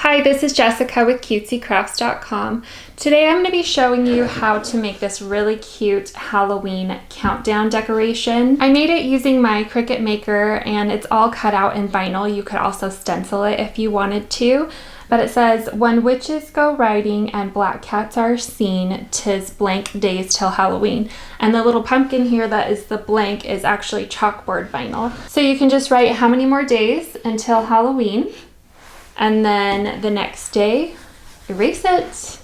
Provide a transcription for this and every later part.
Hi, this is Jessica with CutesieCrafts.com. Today I'm going to be showing you how to make this really cute Halloween countdown decoration. I made it using my Cricut maker and it's all cut out in vinyl. You could also stencil it if you wanted to. But it says, when witches go riding and black cats are seen, 'tis blank days till Halloween. And the little pumpkin here that is the blank is actually chalkboard vinyl. So you can just write how many more days until Halloween. And then the next day, erase it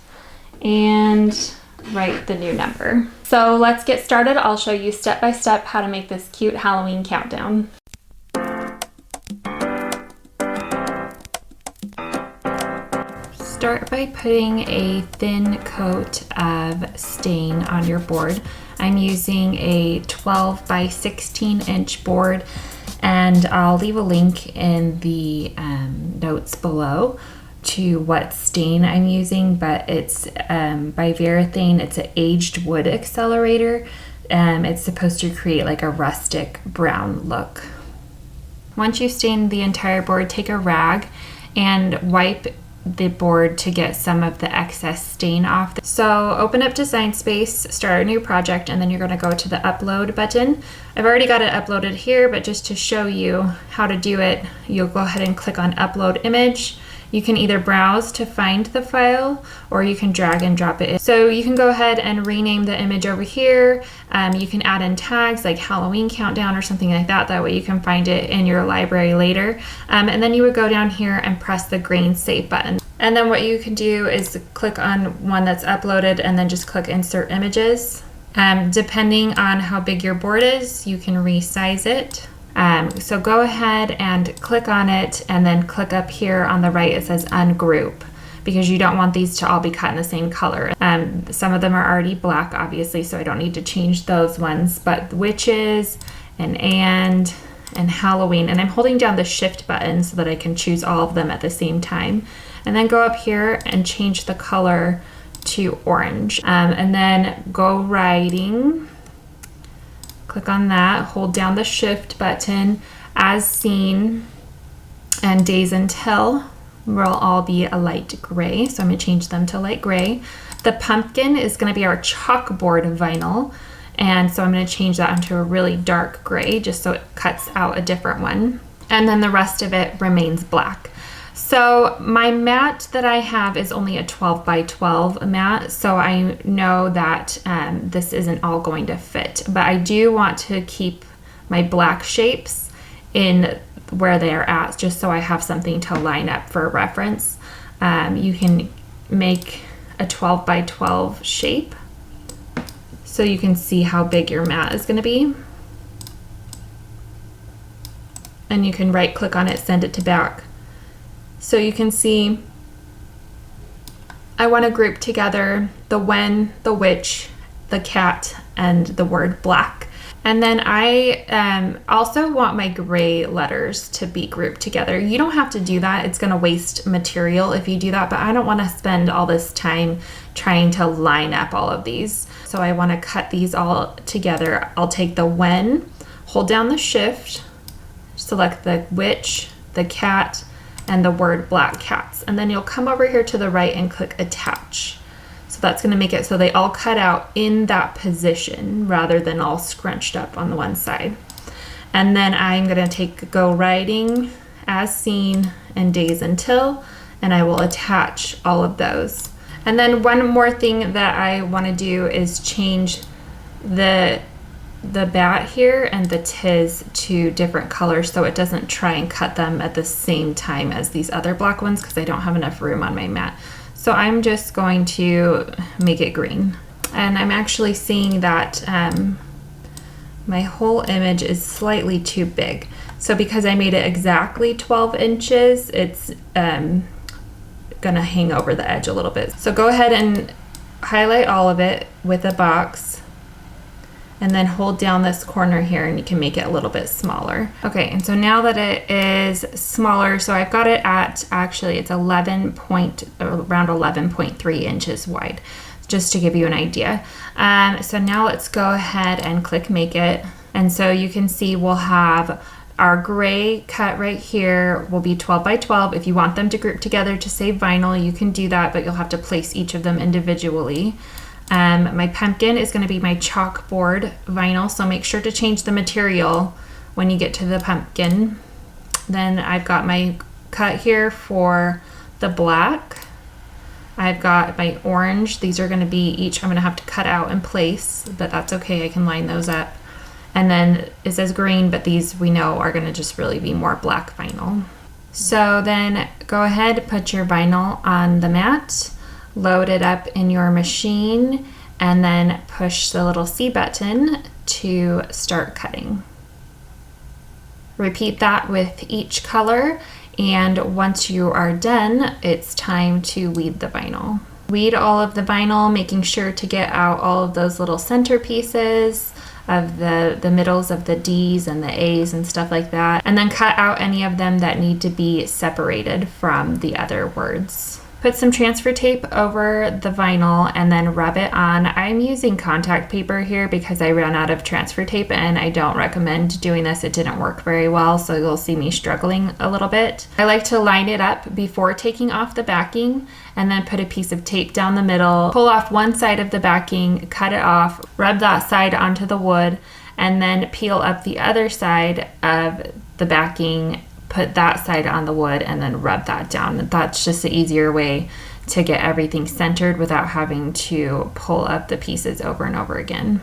and write the new number. So let's get started. I'll show you step by step how to make this cute Halloween countdown. Start by putting a thin coat of stain on your board. I'm using a 12 by 16 inch board, and I'll leave a link in the notes below to what stain I'm using, but it's by Varathane. It's an aged wood accelerator. It's supposed to create like a rustic brown look. Once you stain the entire board, take a rag and wipe the board to get some of the excess stain off. So open up Design Space, start a new project, and then you're going to go to the upload button. I've already got it uploaded here, but just to show you how to do it, you'll go ahead and click on Upload Image. You can either browse to find the file or you can drag and drop it in. So you can go ahead and rename the image over here. You can add in tags like Halloween countdown or something like that. That way you can find it in your library later. And then you would go down here and press the green save button. And then what you can do is click on one that's uploaded and then just click Insert Images. Depending on how big your board is, you can resize it. So go ahead and click on it and then click up here on the right. It says Ungroup, because you don't want these to all be cut in the same color. Some of them are already black, obviously, so I don't need to change those ones, but witches and Halloween, and I'm holding down the Shift button so that I can choose all of them at the same time. And then go up here and change the color to orange. And then go writing. Click on that, hold down the Shift button, As Seen, and Days Until will all be a light gray. So I'm gonna change them to light gray. The pumpkin is gonna be our chalkboard vinyl. And so I'm gonna change that into a really dark gray just so it cuts out a different one. And then the rest of it remains black. So my mat that I have is only a 12 by 12 mat, so I know that this isn't all going to fit, but I do want to keep my black shapes in where they are at, just so I have something to line up for reference. You can make a 12 by 12 shape so you can see how big your mat is going to be. And you can right click on it, send it to back. So you can see I want to group together the when, the witch, the cat, and the word black. And then I also want my gray letters to be grouped together. You don't have to do that. It's going to waste material if you do that, but I don't want to spend all this time trying to line up all of these. So I want to cut these all together. I'll take the when, hold down the Shift, select the witch, the cat, and the word black cats. And then you'll come over here to the right and click Attach. So that's gonna make it so they all cut out in that position rather than all scrunched up on the one side. And then I'm gonna take Go Writing, As Seen, and Days Until, and I will attach all of those. And then one more thing that I wanna do is change the bat here and the tis to different colors so it doesn't try and cut them at the same time as these other black ones, because I don't have enough room on my mat. So I'm just going to make it green. And I'm actually seeing that my whole image is slightly too big. So because I made it exactly 12 inches, it's gonna hang over the edge a little bit. So go ahead and highlight all of it with a box, and then hold down this corner here and you can make it a little bit smaller. Okay, and so now that it is smaller, so I've got it at, actually it's around 11.3 inches wide, just to give you an idea. So now let's go ahead and click Make It. And so you can see we'll have our gray cut right here will be 12 by 12. If you want them to group together to save vinyl, you can do that, but you'll have to place each of them individually. My pumpkin is going to be my chalkboard vinyl, so make sure to change the material when you get to the pumpkin. Then I've got my cut here for the black. I've got my orange. These are going to be each, I'm going to have to cut out and place, but that's okay. I can line those up. And then it says green, but these we know are going to just really be more black vinyl. So then go ahead, put your vinyl on the mat, load it up in your machine, and then push the little C button to start cutting. Repeat that with each color, and once you are done, it's time to weed the vinyl. Weed all of the vinyl, making sure to get out all of those little center pieces of the middles of the D's and the A's and stuff like that, and then cut out any of them that need to be separated from the other words. Put some transfer tape over the vinyl and then rub it on. I'm using contact paper here because I ran out of transfer tape, and I don't recommend doing this. It didn't work very well, so you'll see me struggling a little bit. I like to line it up before taking off the backing and then put a piece of tape down the middle, pull off one side of the backing, cut it off, rub that side onto the wood, and then peel up the other side of the backing, put that side on the wood, and then rub that down. That's just the easier way to get everything centered without having to pull up the pieces over and over again.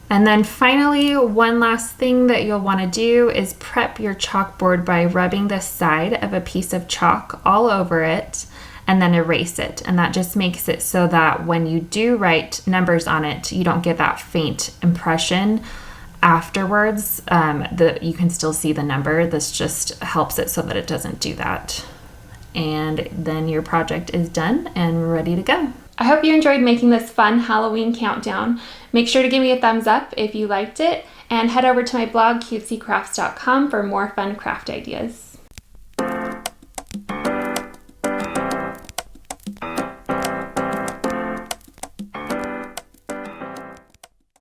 And then finally, one last thing that you'll want to do is prep your chalkboard by rubbing the side of a piece of chalk all over it and then erase it. And that just makes it so that when you do write numbers on it, you don't get that faint impression afterwards. You can still see the number. This just helps it so that it doesn't do that. And then your project is done and ready to go. I hope you enjoyed making this fun Halloween countdown. Make sure to give me a thumbs up if you liked it, and head over to my blog, cutesycrafts.com, for more fun craft ideas.